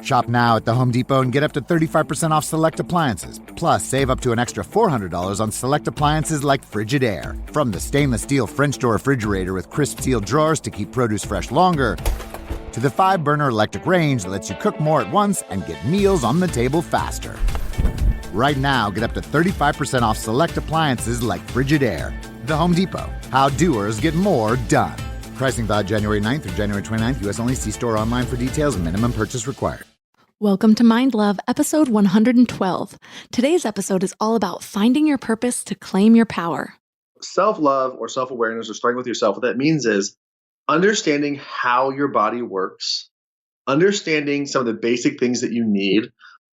Shop now at the Home Depot and get up to 35% off select appliances. Plus, save up to an extra $400 on select appliances like Frigidaire. From the stainless steel French door refrigerator with crisp steel drawers to keep produce fresh longer, to the 5-burner electric range that lets you cook more at once and get meals on the table faster. Right now, get up to 35% off select appliances like Frigidaire. The Home Depot. How doers get more done. Pricing valid January 9th through January 29th. U.S. only. See store online for details and minimum purchase required. Welcome to Mind Love, episode 112. Today's episode is all about finding your purpose to claim your power. Self-love or self-awareness or starting with yourself, what that means is understanding how your body works, understanding some of the basic things that you need,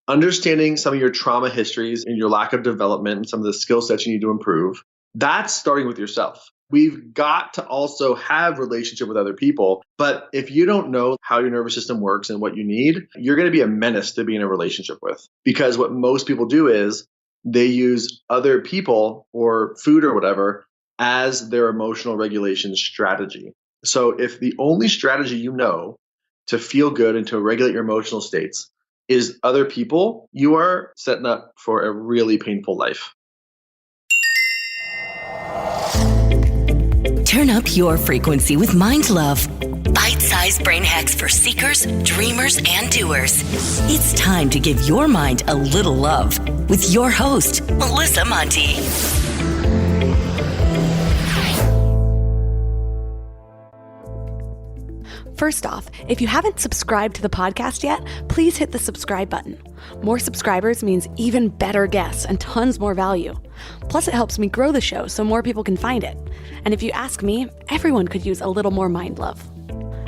understanding some of your trauma histories and your lack of development and some of the skill sets you need to improve. That's starting with yourself. We've got to also have relationship with other people. But if you don't know how your nervous system works and what you need, you're going to be a menace to be in a relationship with. Because what most people do is they use other people or food or whatever as their emotional regulation strategy. So if the only strategy you know to feel good and to regulate your emotional states is other people, you are setting up for a really painful life. Turn up your frequency with Mind Love. Bite-sized brain hacks for seekers, dreamers, and doers. It's time to give your mind a little love with your host, Melissa Monti. First off, if you haven't subscribed to the podcast yet, please hit the subscribe button. More subscribers means even better guests and tons more value. Plus, it helps me grow the show so more people can find it. And if you ask me, everyone could use a little more mind love.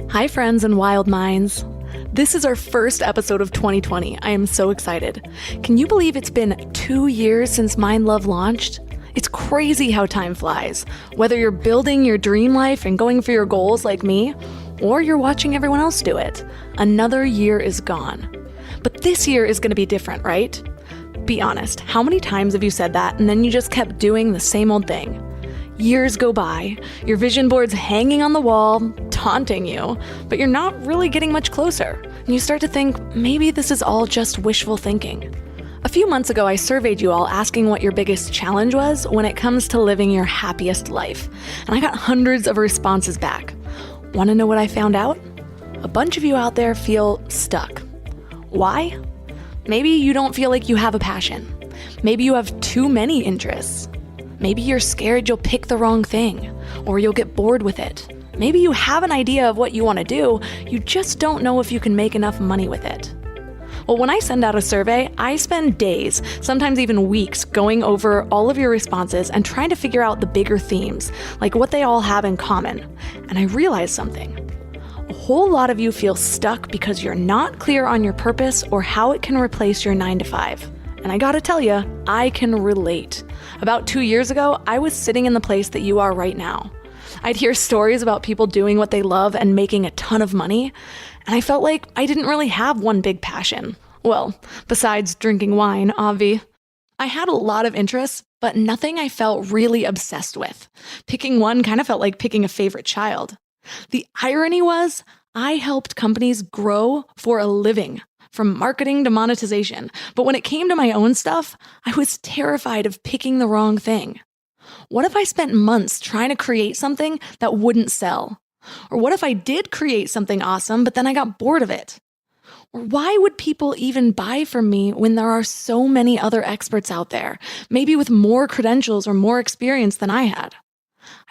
Hi, friends and wild minds. This is our first episode of 2020. I am so excited. Can you believe it's been 2 years since Mind Love launched? It's crazy how time flies. Whether you're building your dream life and going for your goals like me, or you're watching everyone else do it, another year is gone. But this year is going to be different, right? Be honest, how many times have you said that and then you just kept doing the same old thing? Years go by, your vision board's hanging on the wall, taunting you, but you're not really getting much closer. And you start to think, maybe this is all just wishful thinking. A few months ago, I surveyed you all asking what your biggest challenge was when it comes to living your happiest life. And I got hundreds of responses back. Want to know what I found out? A bunch of you out there feel stuck. Why? Maybe you don't feel like you have a passion. Maybe you have too many interests. Maybe you're scared you'll pick the wrong thing, or you'll get bored with it. Maybe you have an idea of what you want to do, you just don't know if you can make enough money with it. Well, when I send out a survey, I spend days, sometimes even weeks, going over all of your responses and trying to figure out the bigger themes, like what they all have in common. And I realized something. A whole lot of you feel stuck because you're not clear on your purpose or how it can replace your 9-to-5. And I gotta tell you, I can relate. About 2 years ago, I was sitting in the place that you are right now. I'd hear stories about people doing what they love and making a ton of money, and I felt like I didn't really have one big passion. Well, besides drinking wine, obvi. I had a lot of interests, but nothing I felt really obsessed with. Picking one kind of felt like picking a favorite child. The irony was, I helped companies grow for a living, from marketing to monetization. But when it came to my own stuff, I was terrified of picking the wrong thing. What if I spent months trying to create something that wouldn't sell? Or what if I did create something awesome, but then I got bored of it? Or why would people even buy from me when there are so many other experts out there, maybe with more credentials or more experience than I had?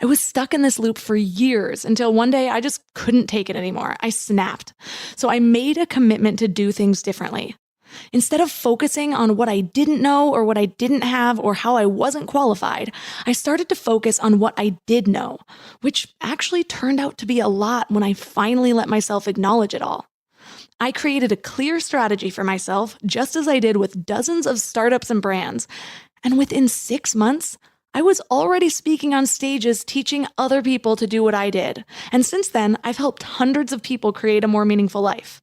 I was stuck in this loop for years until one day I just couldn't take it anymore. I snapped. So I made a commitment to do things differently. Instead of focusing on what I didn't know or what I didn't have or how I wasn't qualified, I started to focus on what I did know, which actually turned out to be a lot when I finally let myself acknowledge it all. I created a clear strategy for myself, just as I did with dozens of startups and brands. And within 6 months, I was already speaking on stages teaching other people to do what I did. And since then, I've helped hundreds of people create a more meaningful life.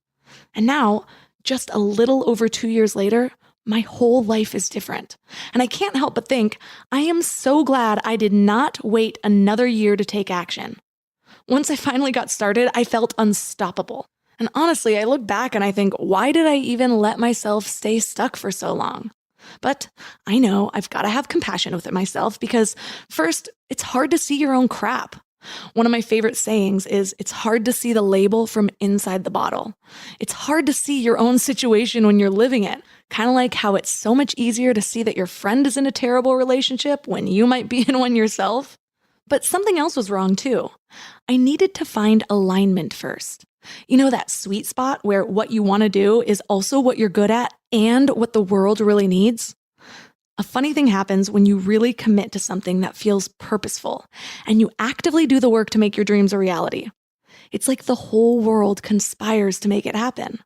And now, just a little over 2 years later, my whole life is different. And I can't help but think, I am so glad I did not wait another year to take action. Once I finally got started, I felt unstoppable. And honestly, I look back and I think, why did I even let myself stay stuck for so long? But I know I've got to have compassion with it myself because first, it's hard to see your own crap. One of my favorite sayings is, it's hard to see the label from inside the bottle. It's hard to see your own situation when you're living it. Kind of like how it's so much easier to see that your friend is in a terrible relationship when you might be in one yourself. But something else was wrong too. I needed to find alignment first. You know, that sweet spot where what you want to do is also what you're good at and what the world really needs? A funny thing happens when you really commit to something that feels purposeful and you actively do the work to make your dreams a reality. It's like the whole world conspires to make it happen.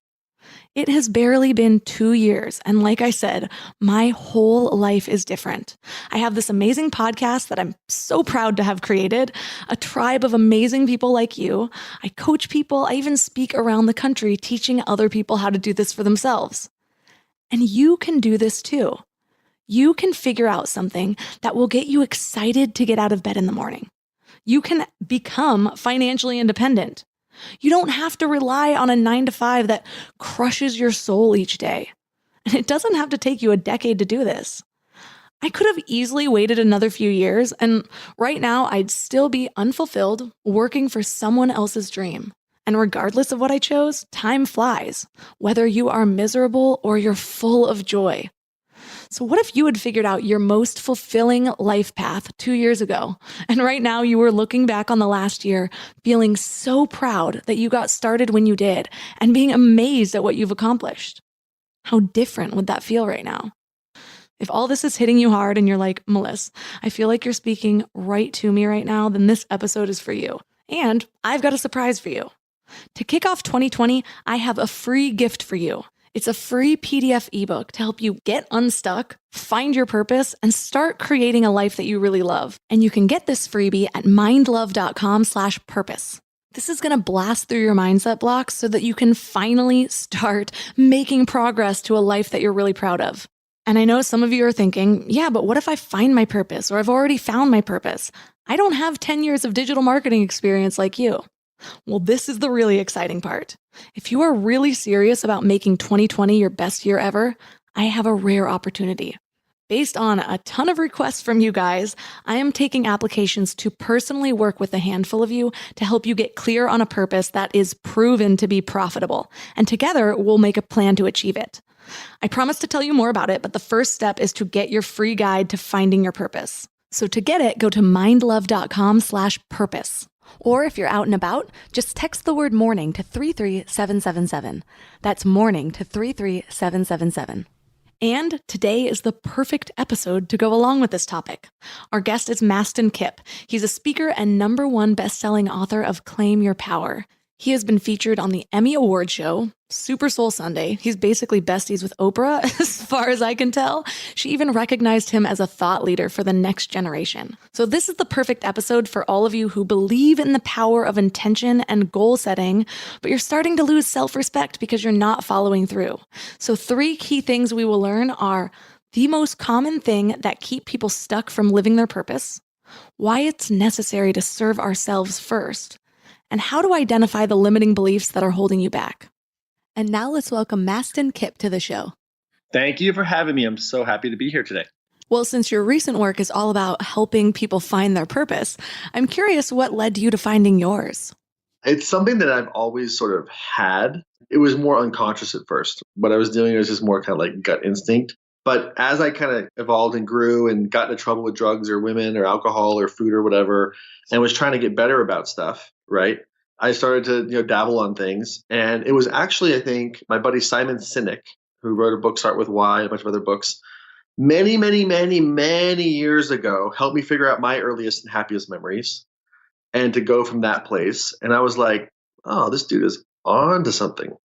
It has barely been 2 years, and like I said, my whole life is different. I have this amazing podcast that I'm so proud to have created, a tribe of amazing people like you. I coach people, I even speak around the country teaching other people how to do this for themselves. And you can do this too. You can figure out something that will get you excited to get out of bed in the morning. You can become financially independent. You don't have to rely on a 9-to-5 that crushes your soul each day. And it doesn't have to take you a decade to do this. I could have easily waited another few years, and right now I'd still be unfulfilled, working for someone else's dream. And regardless of what I chose, time flies, whether you are miserable or you're full of joy. So what if you had figured out your most fulfilling life path 2 years ago, and right now you were looking back on the last year, feeling so proud that you got started when you did, and being amazed at what you've accomplished? How different would that feel right now? If all this is hitting you hard and you're like, Melissa, I feel like you're speaking right to me right now, then this episode is for you. And I've got a surprise for you. To kick off 2020, I have a free gift for you. It's a free PDF ebook to help you get unstuck, find your purpose, and start creating a life that you really love. And you can get this freebie at mindlove.com/purpose. This is going to blast through your mindset blocks so that you can finally start making progress to a life that you're really proud of. And I know some of you are thinking, yeah, but what if I find my purpose, or I've already found my purpose? I don't have 10 years of digital marketing experience like you. Well, this is the really exciting part. If you are really serious about making 2020 your best year ever, I have a rare opportunity. Based on a ton of requests from you guys, I am taking applications to personally work with a handful of you to help you get clear on a purpose that is proven to be profitable. And together, we'll make a plan to achieve it. I promise to tell you more about it, but the first step is to get your free guide to finding your purpose. So to get it, go to mindlove.com/purpose. Or if you're out and about, just text the word morning to 33777. That's morning to 33777. And today is the perfect episode to go along with this topic. Our guest is Mastin Kipp. He's a speaker and #1 best-selling author of Claim Your Power. He has been featured on the Emmy Award show, Super Soul Sunday. He's basically besties with Oprah, as far as I can tell. She even recognized him as a thought leader for the next generation. So this is the perfect episode for all of you who believe in the power of intention and goal setting, but you're starting to lose self-respect because you're not following through. So 3 key things we will learn are the most common thing that keep people stuck from living their purpose, why it's necessary to serve ourselves first, and how to identify the limiting beliefs that are holding you back. And now let's welcome Mastin Kipp to the show. Thank you for having me. I'm so happy to be here today. Well, since your recent work is all about helping people find their purpose, I'm curious what led you to finding yours. It's something that I've always sort of had. It was more unconscious at first. What I was doing was just more kind of like gut instinct. But as I kind of evolved and grew and got into trouble with drugs or women or alcohol or food or whatever, and was trying to get better about stuff, right? I started to dabble on things. And it was actually, I think, my buddy Simon Sinek, who wrote a book, Start With Why, a bunch of other books, many, many, many, many years ago, helped me figure out my earliest and happiest memories and to go from that place. And I was like, oh, this dude is on to something,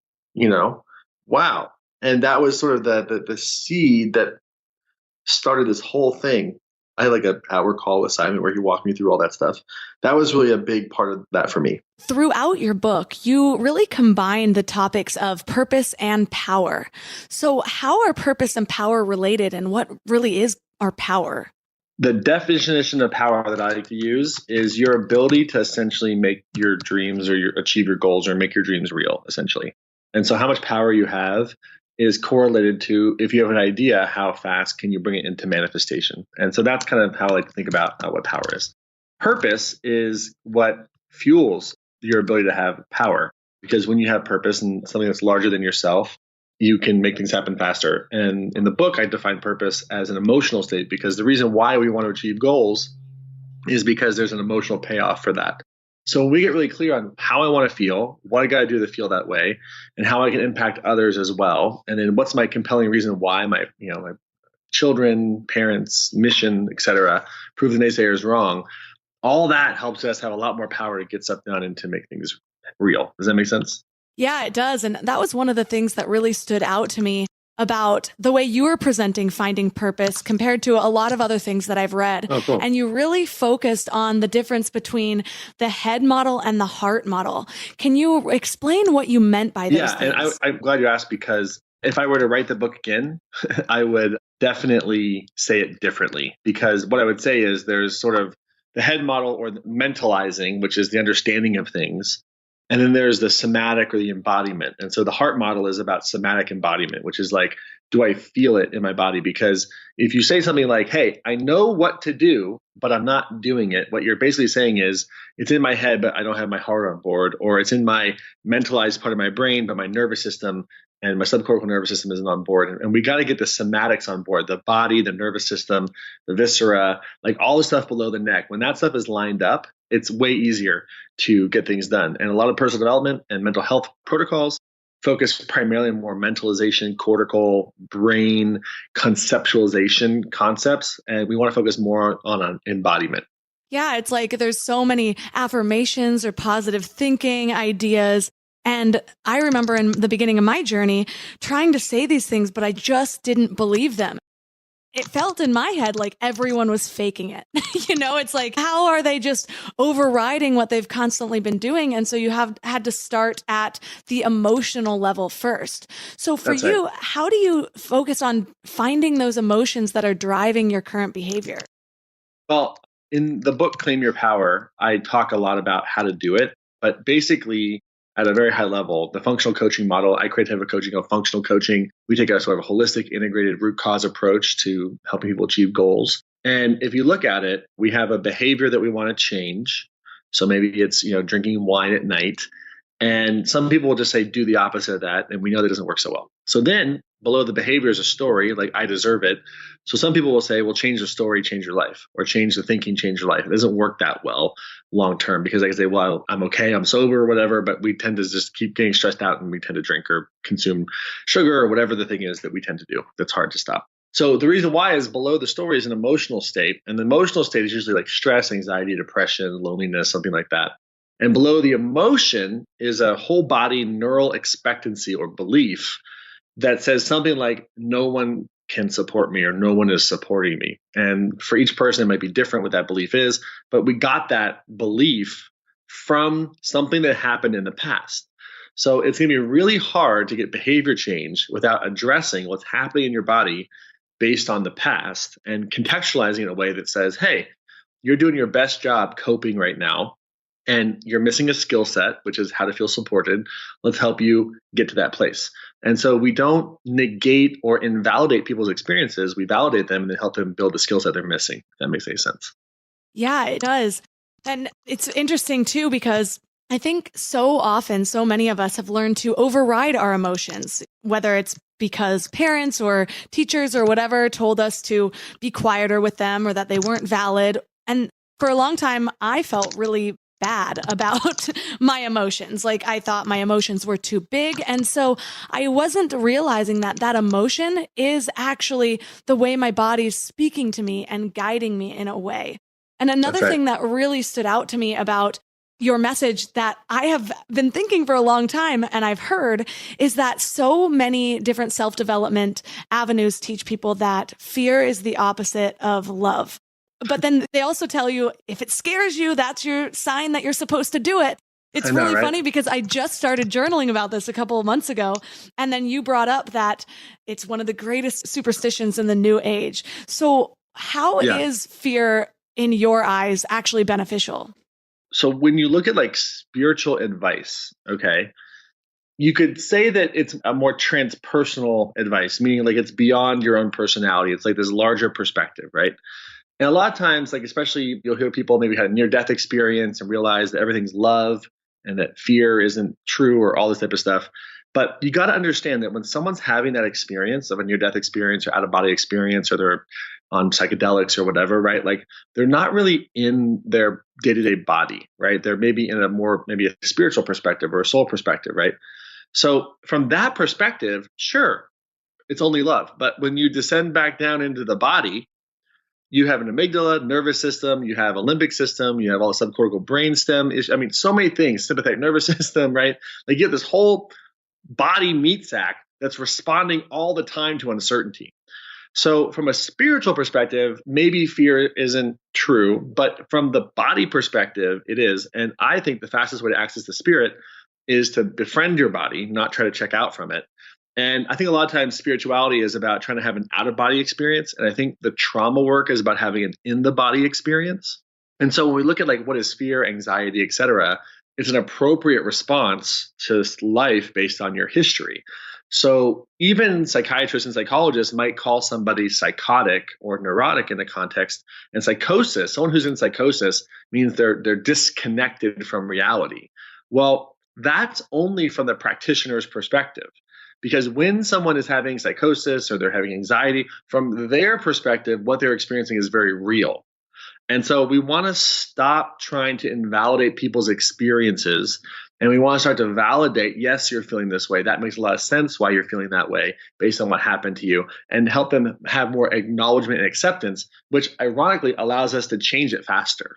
wow. And that was sort of the seed that started this whole thing. I had like an hour call with Simon where he walked me through all that stuff. That was really a big part of that for me. Throughout your book, you really combine the topics of purpose and power. So how are purpose and power related, and what really is our power? The definition of power that I like to use is your ability to essentially make your dreams or achieve your goals or make your dreams real, essentially. And so how much power you have is correlated to, if you have an idea, how fast can you bring it into manifestation? And so that's kind of how I like to think about what power is. Purpose is what fuels your ability to have power. Because when you have purpose and something that's larger than yourself, you can make things happen faster. And in the book, I define purpose as an emotional state, because the reason why we want to achieve goals is because there's an emotional payoff for that. So when we get really clear on how I want to feel, what I got to do to feel that way, and how I can impact others as well, and then what's my compelling reason why my children, parents, mission, etc., prove the naysayers wrong, all that helps us have a lot more power to get stuff done and to make things real. Does that make sense? Yeah, it does. And that was one of the things that really stood out to me about the way you were presenting finding purpose compared to a lot of other things that I've read. Oh, cool. And you really focused on the difference between the head model and the heart model. Can you explain what you meant by those things? And I'm glad you asked, because if I were to write the book again, I would definitely say it differently. Because what I would say is there's sort of the head model, or the mentalizing, which is the understanding of things. And then there's the somatic, or the embodiment. And so the heart model is about somatic embodiment, which is like, do I feel it in my body? Because if you say something like, hey, I know what to do, but I'm not doing it, what you're basically saying is, it's in my head, but I don't have my heart on board. Or it's in my mentalized part of my brain, but my nervous system and my subcortical nervous system isn't on board. And we got to get the somatics on board, the body, the nervous system, the viscera, like all the stuff below the neck. When that stuff is lined up, it's way easier to get things done. And a lot of personal development and mental health protocols focus primarily on more mentalization, cortical, brain, conceptualization concepts. And we want to focus more on embodiment. Yeah, it's like there's so many affirmations or positive thinking ideas. And I remember in the beginning of my journey trying to say these things, but I just didn't believe them. It felt in my head like everyone was faking it. It's like, how are they just overriding what they've constantly been doing? And so you have had to start at the emotional level first. So for you, how do you focus on finding those emotions that are driving your current behavior? Well, in the book, Claim Your Power, I talk a lot about how to do it. But basically, at a very high level, the functional coaching model, I create a type of coaching called functional coaching. We take a sort of holistic, integrated root cause approach to helping people achieve goals. And if you look at it, we have a behavior that we want to change. So maybe it's, drinking wine at night. And some people will just say, do the opposite of that. And we know that doesn't work so well. So then below the behavior is a story, like I deserve it. So some people will say, well, change the story, change your life, or change the thinking, change your life. It doesn't work that well long term, because I can say, well, I'm okay, I'm sober or whatever, but we tend to just keep getting stressed out, and we tend to drink or consume sugar or whatever the thing is that we tend to do that's hard to stop. So the reason why is below the story is an emotional state. And the emotional state is usually like stress, anxiety, depression, loneliness, something like that. And below the emotion is a whole body neural expectancy or belief that says something like, no one can support me, or no one is supporting me. And for each person, it might be different what that belief is, but we got that belief from something that happened in the past. So it's going to be really hard to get behavior change without addressing what's happening in your body based on the past and contextualizing it in a way that says, hey, you're doing your best job coping right now, and you're missing a skill set, which is how to feel supported. Let's help you get to that place. And so we don't negate or invalidate people's experiences. We validate them and then help them build the skill set they're missing. If that makes any sense. Yeah, it does. And it's interesting too, because I think so often, so many of us have learned to override our emotions, whether it's because parents or teachers or whatever told us to be quieter with them, or that they weren't valid. And for a long time, I felt really bad about my emotions. Like I thought my emotions were too big. And so I wasn't realizing that that emotion is actually the way my body's speaking to me and guiding me in a way. And another thing that really stood out to me about your message that I have been thinking for a long time and I've heard is that so many different self-development avenues teach people that fear is the opposite of love. But then they also tell you, if it scares you, that's your sign that you're supposed to do it. It's really funny because I just started journaling about this a couple of months ago. And then you brought up that it's one of the greatest superstitions in the new age. So How is fear in your eyes actually beneficial? So when you look at like spiritual advice, okay, you could say that it's a more transpersonal advice, meaning like it's beyond your own personality. It's like this larger perspective, right? And a lot of times, like especially you'll hear people maybe had a near-death experience and realize that everything's love and that fear isn't true or all this type of stuff. But you got to understand that when someone's having that experience of a near-death experience or out-of-body experience, or they're on psychedelics or whatever, right? Like they're not really in their day-to-day body, right? They're maybe in maybe a spiritual perspective or a soul perspective, right? So from that perspective, sure, it's only love. But when you descend back down into the body, you have an amygdala, nervous system, you have a limbic system, you have all the subcortical brainstem. I mean, so many things, sympathetic nervous system, right? Like you have this whole body meat sack that's responding all the time to uncertainty. So from a spiritual perspective, maybe fear isn't true, but from the body perspective, it is. And I think the fastest way to access the spirit is to befriend your body, not try to check out from it. And I think a lot of times spirituality is about trying to have an out-of-body experience. And I think the trauma work is about having an in-the-body experience. And so when we look at like what is fear, anxiety, et cetera, it's an appropriate response to life based on your history. So even psychiatrists and psychologists might call somebody psychotic or neurotic in the context. And psychosis, someone who's in psychosis, means they're disconnected from reality. Well, that's only from the practitioner's perspective. Because when someone is having psychosis or they're having anxiety, from their perspective, what they're experiencing is very real. And so we want to stop trying to invalidate people's experiences. And we want to start to validate, yes, you're feeling this way. That makes a lot of sense why you're feeling that way based on what happened to you, and help them have more acknowledgement and acceptance, which ironically allows us to change it faster.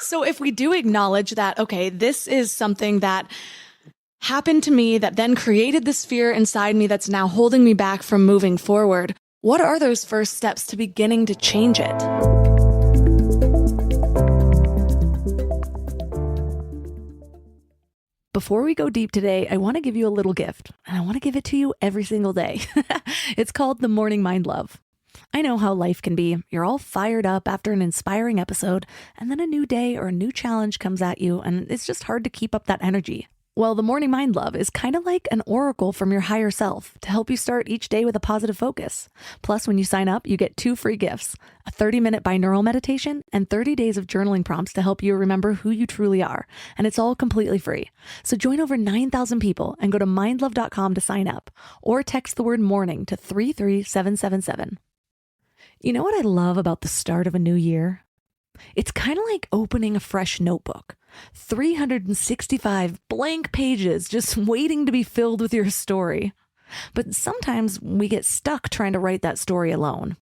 So if we do acknowledge that, okay, this is something that happened to me that then created this fear inside me that's now holding me back from moving forward, what are those first steps to beginning to change it? Before we go deep today, I want to give you a little gift, and I want to give it to you every single day. It's called the Morning Mind Love. I know how life can be. You're all fired up after an inspiring episode, and then a new day or a new challenge comes at you, and it's just hard to keep up that energy. Well, the Morning Mind Love is kind of like an oracle from your higher self to help you start each day with a positive focus. Plus, when you sign up, you get 2 free gifts, a 30-minute binaural meditation and 30 days of journaling prompts to help you remember who you truly are. And it's all completely free. So join over 9,000 people and go to mindlove.com to sign up, or text the word morning to 33777. You know what I love about the start of a new year? It's kind of like opening a fresh notebook. 365 blank pages just waiting to be filled with your story. But sometimes we get stuck trying to write that story alone.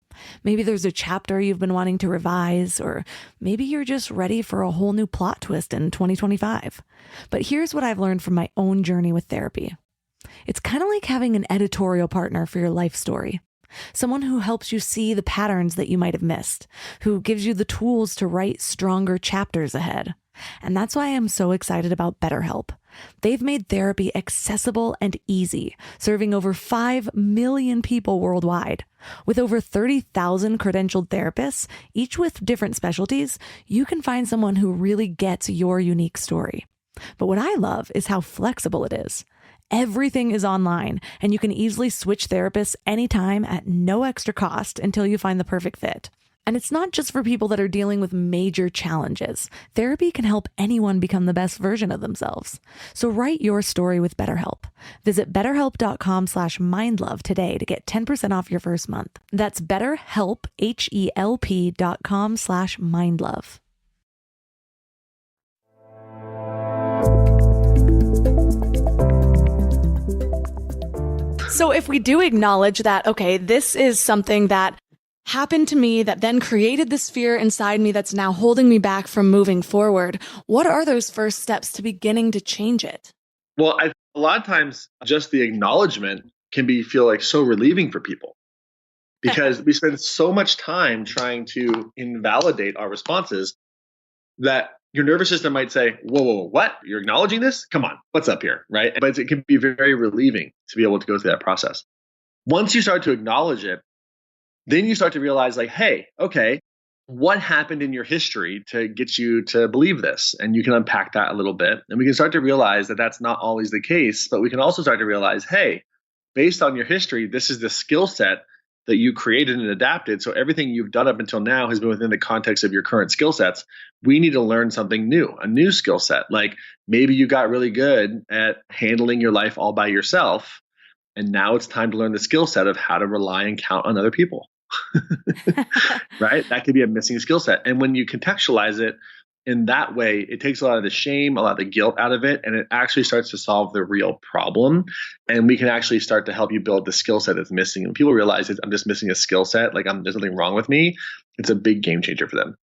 Maybe there's a chapter you've been wanting to revise, or maybe you're just ready for a whole new plot twist in 2025. But here's what I've learned from my own journey with therapy. It's kind of like having an editorial partner for your life story. Someone who helps you see the patterns that you might have missed, who gives you the tools to write stronger chapters ahead. And that's why I'm so excited about BetterHelp. They've made therapy accessible and easy, serving over 5 million people worldwide. With over 30,000 credentialed therapists, each with different specialties, you can find someone who really gets your unique story. But what I love is how flexible it is. Everything is online, and you can easily switch therapists anytime at no extra cost until you find the perfect fit. And it's not just for people that are dealing with major challenges. Therapy can help anyone become the best version of themselves. So write your story with BetterHelp. Visit betterhelp.com/mindlove today to get 10% off your first month. That's BetterHelp, HELP.com/mindlove. So if we do acknowledge that, okay, this is something that happened to me that then created this fear inside me that's now holding me back from moving forward, what are those first steps to beginning to change it? Well, a lot of times just the acknowledgement can feel like so relieving for people, because we spend so much time trying to invalidate our responses that your nervous system might say, whoa, what? You're acknowledging this? Come on, what's up here, right? But it can be very relieving to be able to go through that process. Once you start to acknowledge it, then you start to realize like, hey, okay, what happened in your history to get you to believe this? And you can unpack that a little bit. And we can start to realize that that's not always the case, but we can also start to realize, hey, based on your history, this is the skill set that you created and adapted. So everything you've done up until now has been within the context of your current skill sets. We need to learn something new, a new skill set. Like maybe you got really good at handling your life all by yourself. And now it's time to learn the skill set of how to rely and count on other people. Right? That could be a missing skill set. And when you contextualize it in that way, it takes a lot of the shame, a lot of the guilt out of it, and it actually starts to solve the real problem. And we can actually start to help you build the skill set that's missing. And people realize I'm just missing a skill set, like there's something wrong with me. It's a big game changer for them.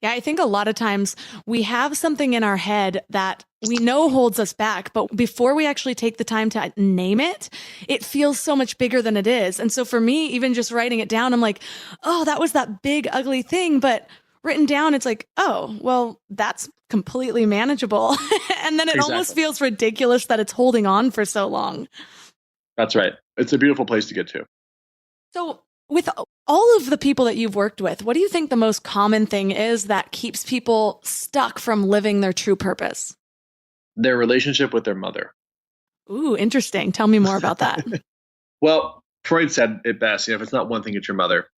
Yeah, I think a lot of times we have something in our head that we know holds us back, but before we actually take the time to name it, it feels so much bigger than it is. And so for me, even just writing it down, I'm like, oh, that was that big, ugly thing. But written down, it's like, oh, well, that's completely manageable. And then it almost feels ridiculous that it's holding on for so long. That's right. It's a beautiful place to get to. So with all of the people that you've worked with, what do you think the most common thing is that keeps people stuck from living their true purpose? Their relationship with their mother. Ooh, interesting. Tell me more about that. Well, Freud said it best, if it's not one thing, it's your mother.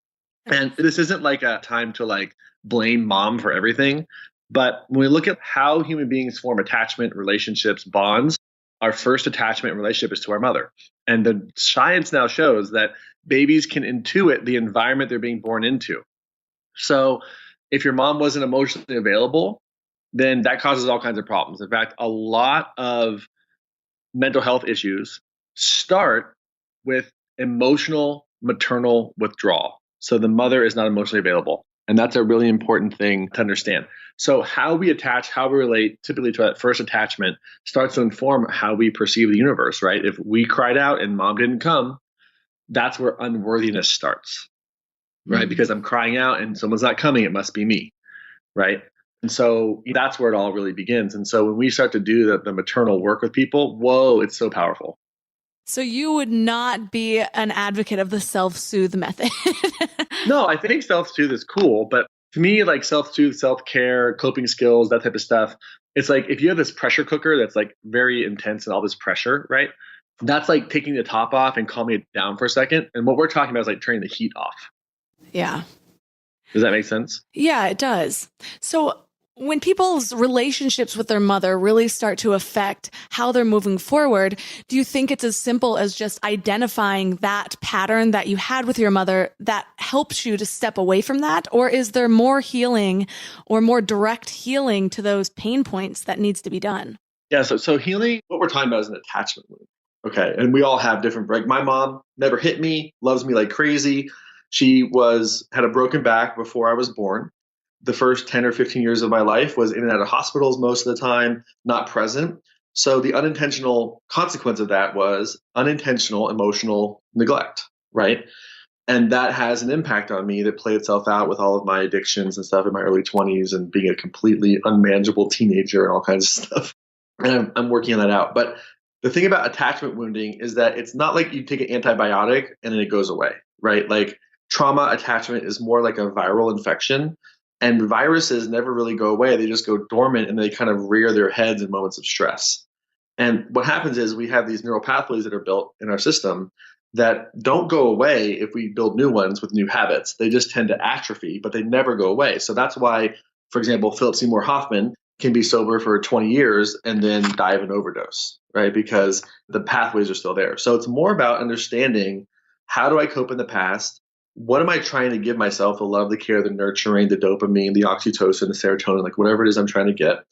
And this isn't like a time to like blame mom for everything. But when we look at how human beings form attachment, relationships, bonds, our first attachment relationship is to our mother. And the science now shows that babies can intuit the environment they're being born into. So if your mom wasn't emotionally available, then that causes all kinds of problems. In fact, a lot of mental health issues start with emotional maternal withdrawal. So the mother is not emotionally available. And that's a really important thing to understand. So how we attach, how we relate typically to that first attachment starts to inform how we perceive the universe, right? If we cried out and mom didn't come, that's where unworthiness starts, right? Because I'm crying out and someone's not coming, it must be me, right? And so that's where it all really begins. And so when we start to do the maternal work with people, whoa, it's so powerful. So you would not be an advocate of the self-soothe method? No, I think self-soothe is cool. But to me, like self-soothe, self-care, coping skills, that type of stuff, it's like if you have this pressure cooker that's like very intense and all this pressure, right? That's like taking the top off and calming it down for a second. And what we're talking about is like turning the heat off. Yeah. Does that make sense? Yeah, it does. So when people's relationships with their mother really start to affect how they're moving forward, do you think it's as simple as just identifying that pattern that you had with your mother that helps you to step away from that? Or is there more healing or more direct healing to those pain points that needs to be done? Yeah, so healing, what we're talking about is an attachment wound. Okay, and we all have different, like my mom never hit me, loves me like crazy. She had a broken back before I was born. The first 10 or 15 years of my life was in and out of hospitals most of the time, not present. So the unintentional consequence of that was unintentional emotional neglect, right? And that has an impact on me that played itself out with all of my addictions and stuff in my early 20s and being a completely unmanageable teenager and all kinds of stuff. And I'm working on that out. But the thing about attachment wounding is that it's not like you take an antibiotic and then it goes away, right? Like trauma attachment is more like a viral infection. And viruses never really go away. They just go dormant and they kind of rear their heads in moments of stress. And what happens is we have these neural pathways that are built in our system that don't go away if we build new ones with new habits. They just tend to atrophy, but they never go away. So that's why, for example, Philip Seymour Hoffman can be sober for 20 years and then die of an overdose, right? Because the pathways are still there. So it's more about understanding, how do I cope in the past? What am I trying to give myself? The love, the care, the nurturing, the dopamine, the oxytocin, the serotonin, like whatever it is I'm trying to get.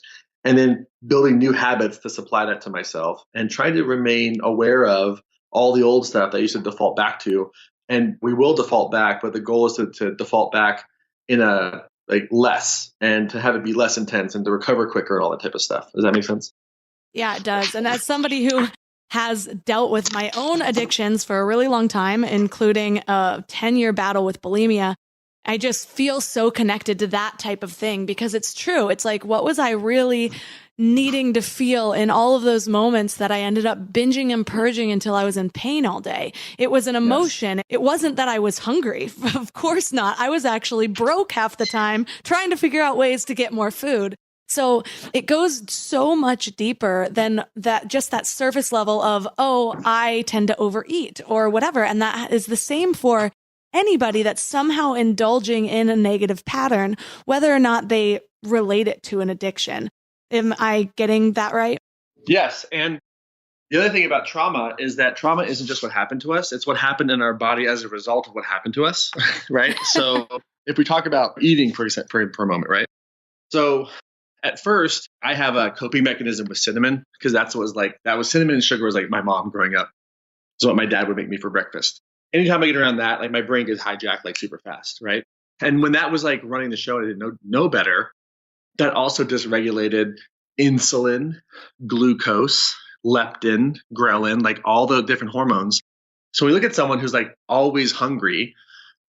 And then building new habits to supply that to myself and trying to remain aware of all the old stuff that I used to default back to. And we will default back, but the goal is to default back in a less and to have it be less intense and to recover quicker and all that type of stuff. Does that make sense? Yeah, it does. And as somebody who has dealt with my own addictions for a really long time, including a 10-year battle with bulimia, I just feel so connected to that type of thing because it's true. It's like, what was I really needing to feel in all of those moments that I ended up binging and purging until I was in pain all day. It was an emotion. Yes. It wasn't that I was hungry. Of course not. I was actually broke half the time trying to figure out ways to get more food. So it goes so much deeper than that, just that surface level of, oh, I tend to overeat or whatever. And that is the same for anybody that's somehow indulging in a negative pattern, whether or not they relate it to an addiction. Am I getting that right? Yes. And the other thing about trauma is that trauma isn't just what happened to us. It's what happened in our body as a result of what happened to us, right? So if we talk about eating for a moment, right? So at first, I have a coping mechanism with cinnamon because that was cinnamon and sugar was like my mom growing up. It's what my dad would make me for breakfast. Anytime I get around that, like my brain gets hijacked like super fast, right? And when that was like running the show and I didn't know better, that also dysregulated insulin, glucose, leptin, ghrelin, like all the different hormones. So we look at someone who's like always hungry.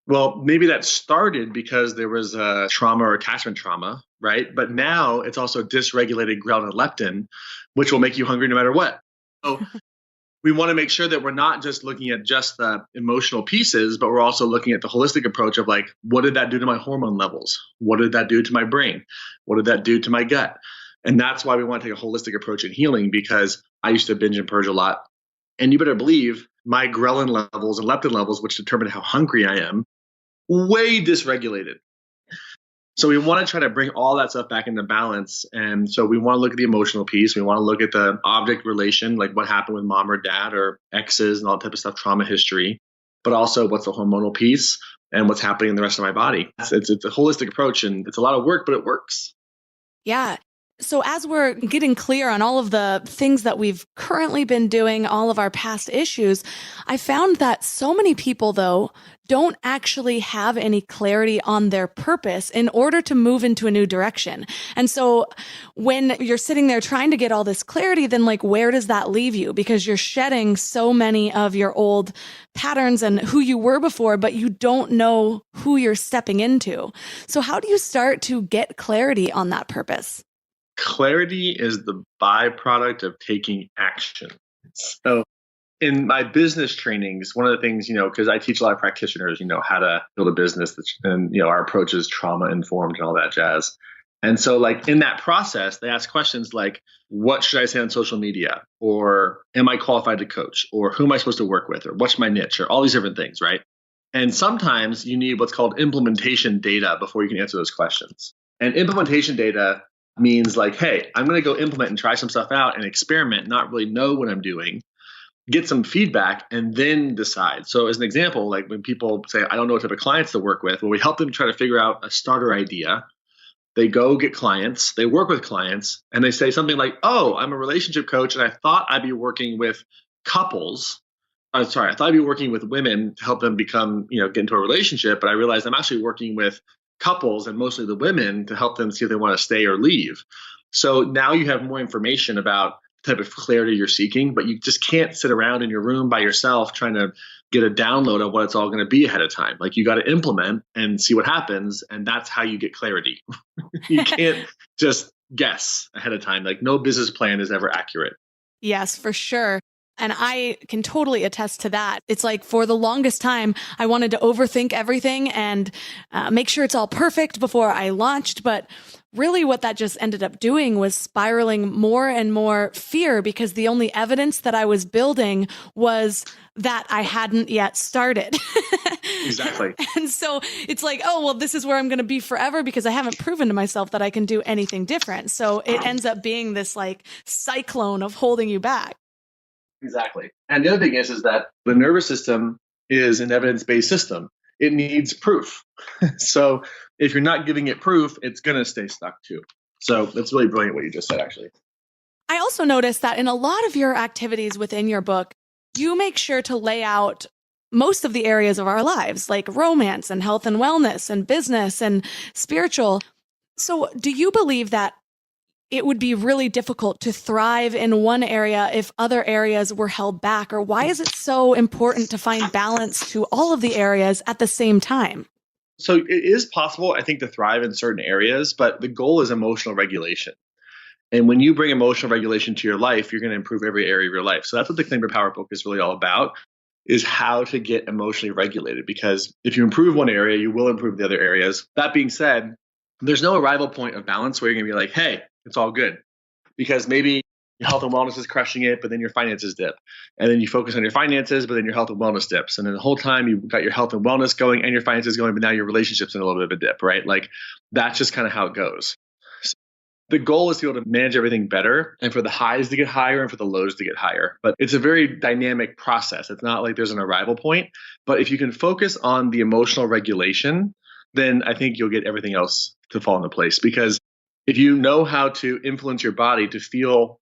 Well, maybe that started because there was a trauma or attachment trauma, right? But now it's also dysregulated ghrelin and leptin, which will make you hungry no matter what. So we want to make sure that we're not just looking at just the emotional pieces, but we're also looking at the holistic approach of like, what did that do to my hormone levels? What did that do to my brain? What did that do to my gut? And that's why we want to take a holistic approach in healing, because I used to binge and purge a lot. And you better believe my ghrelin levels and leptin levels, which determine how hungry I am, way dysregulated. So we want to try to bring all that stuff back into balance. And so we want to look at the emotional piece. We want to look at the object relation, like what happened with mom or dad or exes and all that type of stuff, trauma history, but also what's the hormonal piece and what's happening in the rest of my body. It's a holistic approach and it's a lot of work, but it works. Yeah. So as we're getting clear on all of the things that we've currently been doing, all of our past issues, I found that so many people, though, don't actually have any clarity on their purpose in order to move into a new direction. And so when you're sitting there trying to get all this clarity, then like, where does that leave you? Because you're shedding so many of your old patterns and who you were before, but you don't know who you're stepping into. So how do you start to get clarity on that purpose? Clarity is the byproduct of taking action. So in my business trainings, one of the things, because I teach a lot of practitioners, how to build a business and, our approach is trauma informed and all that jazz. And so like in that process, they ask questions like, what should I say on social media? Or am I qualified to coach? Or who am I supposed to work with? Or what's my niche? Or all these different things, right? And sometimes you need what's called implementation data before you can answer those questions. And implementation data means like, hey, I'm going to go implement and try some stuff out and experiment, not really know what I'm doing, get some feedback, and then decide. So as an example, like when people say, I don't know what type of clients to work with, well, we help them try to figure out a starter idea. They go get clients, they work with clients, and they say something like, oh, I'm a relationship coach, and I thought I'd be working with couples. I thought I'd be working with women to help them become, get into a relationship, but I realized I'm actually working with couples and mostly the women to help them see if they want to stay or leave. So now you have more information about the type of clarity you're seeking, but you just can't sit around in your room by yourself trying to get a download of what it's all going to be ahead of time. Like you got to implement and see what happens. And that's how you get clarity. You can't just guess ahead of time. Like no business plan is ever accurate. Yes, for sure. And I can totally attest to that. It's like for the longest time, I wanted to overthink everything and make sure it's all perfect before I launched. But really what that just ended up doing was spiraling more and more fear because the only evidence that I was building was that I hadn't yet started. Exactly. And so it's like, oh, well, this is where I'm going to be forever because I haven't proven to myself that I can do anything different. So it ends up being this like cyclone of holding you back. Exactly. And the other thing is that the nervous system is an evidence-based system. It needs proof. So if you're not giving it proof, it's going to stay stuck too. So that's really brilliant what you just said, actually. I also noticed that in a lot of your activities within your book, you make sure to lay out most of the areas of our lives, like romance and health and wellness and business and spiritual. So do you believe that it would be really difficult to thrive in one area if other areas were held back? Or why is it so important to find balance to all of the areas at the same time? So it is possible, I think, to thrive in certain areas, but the goal is emotional regulation. And when you bring emotional regulation to your life, you're going to improve every area of your life. So that's what the Claim Your Power book is really all about, is how to get emotionally regulated. Because if you improve one area, you will improve the other areas. That being said, there's no arrival point of balance where you're going to be like, hey, it's all good. Because maybe your health and wellness is crushing it, but then your finances dip. And then you focus on your finances, but then your health and wellness dips. And then the whole time you've got your health and wellness going and your finances going, but now your relationship's in a little bit of a dip, right? Like that's just kind of how it goes. The goal is to be able to manage everything better and for the highs to get higher and for the lows to get higher. But it's a very dynamic process. It's not like there's an arrival point. But if you can focus on the emotional regulation, then I think you'll get everything else to fall into place. Because if you know how to influence your body to feel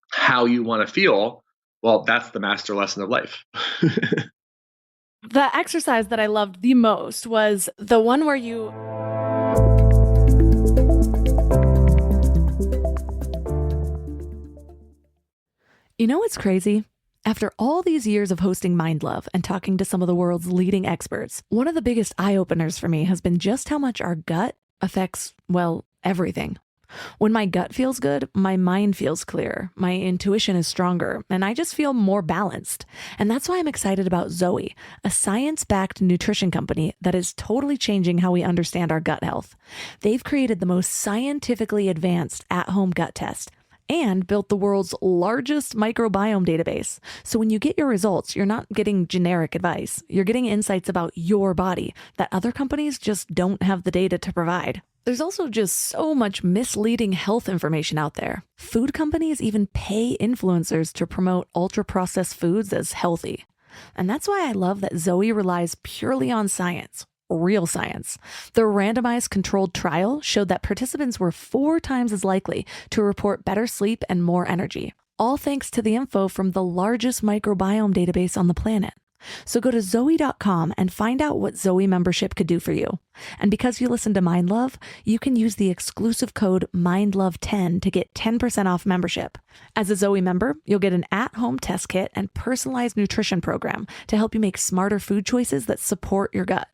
how you want to feel, well, that's the master lesson of life. The exercise that I loved the most was the one where you... You know what's crazy? After all these years of hosting Mind Love and talking to some of the world's leading experts, one of the biggest eye-openers for me has been just how much our gut affects, well, everything. When my gut feels good, my mind feels clearer, my intuition is stronger, and I just feel more balanced. And that's why I'm excited about Zoe, a science-backed nutrition company that is totally changing how we understand our gut health. They've created the most scientifically advanced at-home gut test and built the world's largest microbiome database. So when you get your results, you're not getting generic advice. You're getting insights about your body that other companies just don't have the data to provide. There's also just so much misleading health information out there. Food companies even pay influencers to promote ultra-processed foods as healthy. And that's why I love that Zoe relies purely on science. Real science. The randomized controlled trial showed that participants were 4 times as likely to report better sleep and more energy, all thanks to the info from the largest microbiome database on the planet. So go to Zoe.com and find out what Zoe membership could do for you. And because you listen to Mind Love, you can use the exclusive code MINDLOVE10 to get 10% off membership. As a Zoe member, you'll get an at-home test kit and personalized nutrition program to help you make smarter food choices that support your gut.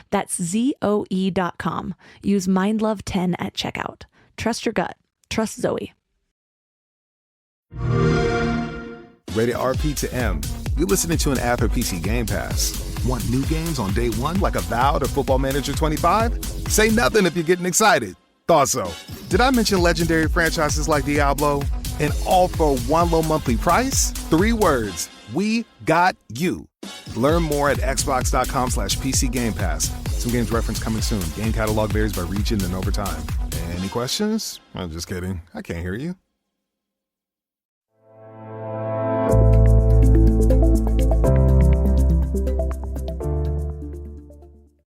That's Zoe.com. Use MindLove10 at checkout. Trust your gut. Trust Zoe. Rated RP to M. You're listening to an ad for PC Game Pass. Want new games on day one like Avowed or Football Manager 25? Say nothing if you're getting excited. Thought so. Did I mention legendary franchises like Diablo? And all for one low monthly price? 3 words. We got you. Learn more at xbox.com/PC Game Pass. Some games reference coming soon. Game catalog varies by region and over time. Any questions? I'm just kidding. I can't hear you.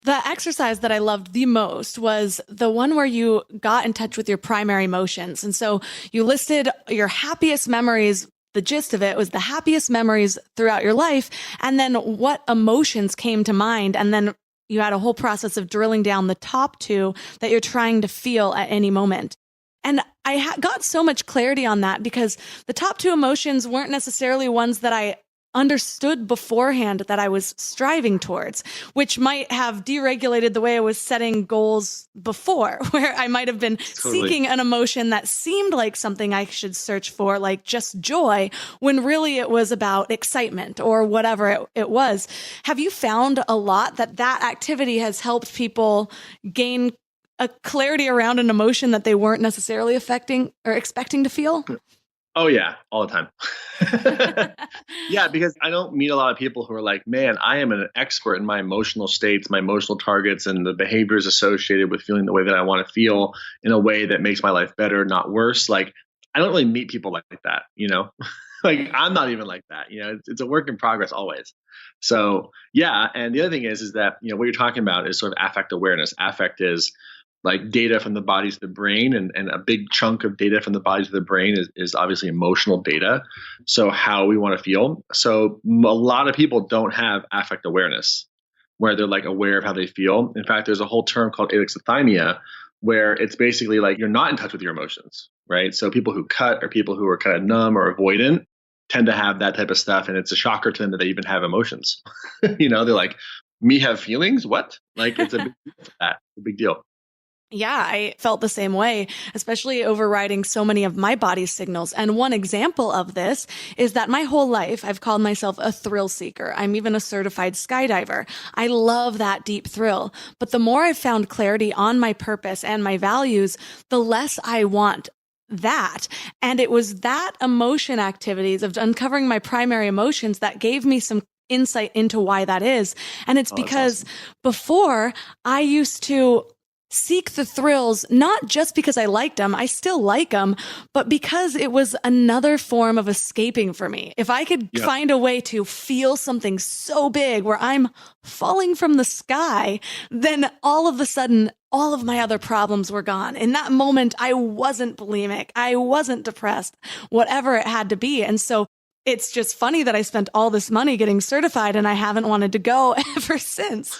The exercise that I loved the most was the one where you got in touch with your primary emotions. And so you listed your happiest memories. The gist of it was the happiest memories throughout your life, and then what emotions came to mind. And then you had a whole process of drilling down the top 2 that you're trying to feel at any moment. And I got so much clarity on that because the top 2 emotions weren't necessarily ones that I understood beforehand that I was striving towards, which might have deregulated the way I was setting goals before, where I might have been seeking an emotion that seemed like something I should search for, like just joy, when really it was about excitement or whatever it was. Have you found a lot that activity has helped people gain a clarity around an emotion that they weren't necessarily affecting or expecting to feel? Oh, yeah, all the time. Yeah, because I don't meet a lot of people who are like, man, I am an expert in my emotional states, my emotional targets, and the behaviors associated with feeling the way that I want to feel in a way that makes my life better, not worse. Like, I don't really meet people like that, you know? Like, I'm not even like that. You know, it's a work in progress always. So, yeah. And the other thing is that, you know, what you're talking about is sort of affect awareness. Affect is like data from the body to the brain, and a big chunk of data from the body to the brain is obviously emotional data. So how we want to feel. So a lot of people don't have affect awareness where they're like aware of how they feel. In fact, there's a whole term called alexithymia where it's basically like you're not in touch with your emotions, right? So people who cut or people who are kind of numb or avoidant tend to have that type of stuff. And it's a shocker to them that they even have emotions. You know, they're like, me have feelings? What? Like it's a big deal for that. It's a big deal. Yeah, I felt the same way, especially overriding so many of my body's signals. And one example of this is that my whole life, I've called myself a thrill seeker. I'm even a certified skydiver. I love that deep thrill. But the more I've found clarity on my purpose and my values, the less I want that. And it was that emotion activities of uncovering my primary emotions that gave me some insight into why that is. And it's because before I used to seek the thrills, not just because I liked them, I still like them, but because it was another form of escaping for me. If I could find a way to feel something so big where I'm falling from the sky, then all of a sudden, all of my other problems were gone. In that moment, I wasn't bulimic. I wasn't depressed, whatever it had to be. And so it's just funny that I spent all this money getting certified and I haven't wanted to go ever since.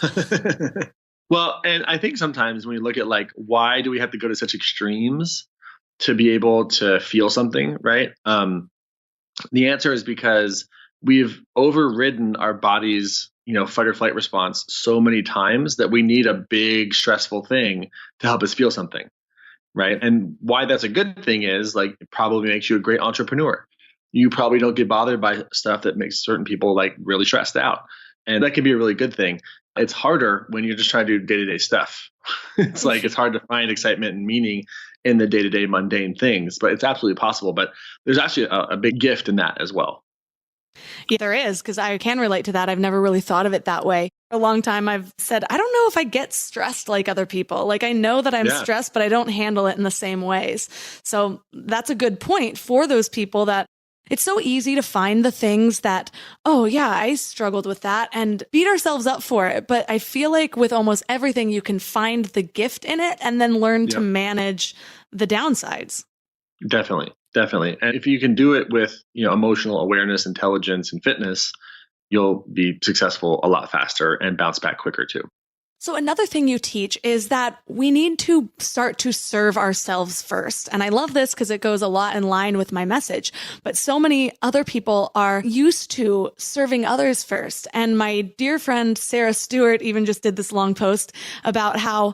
Well, and I think sometimes when you look at like, why do we have to go to such extremes to be able to feel something, right? The answer is because we've overridden our body's, fight or flight response so many times that we need a big stressful thing to help us feel something, right? And why that's a good thing is like, it probably makes you a great entrepreneur. You probably don't get bothered by stuff that makes certain people like really stressed out. And that can be a really good thing. It's harder when you're just trying to do day-to-day stuff. It's like, it's hard to find excitement and meaning in the day-to-day mundane things, but it's absolutely possible. But there's actually a big gift in that as well. Yeah, there is, because I can relate to that. I've never really thought of it that way. A long time I've said, I don't know if I get stressed like other people. Like I know that I'm stressed, but I don't handle it in the same ways. So that's a good point for those people that it's so easy to find the things that, oh yeah, I struggled with that and beat ourselves up for it. But I feel like with almost everything, you can find the gift in it and then learn to manage the downsides. Definitely. And if you can do it with, emotional awareness, intelligence, and fitness, you'll be successful a lot faster and bounce back quicker too. So another thing you teach is that we need to start to serve ourselves first. And I love this because it goes a lot in line with my message. But so many other people are used to serving others first. And my dear friend, Sarah Stewart, even just did this long post about how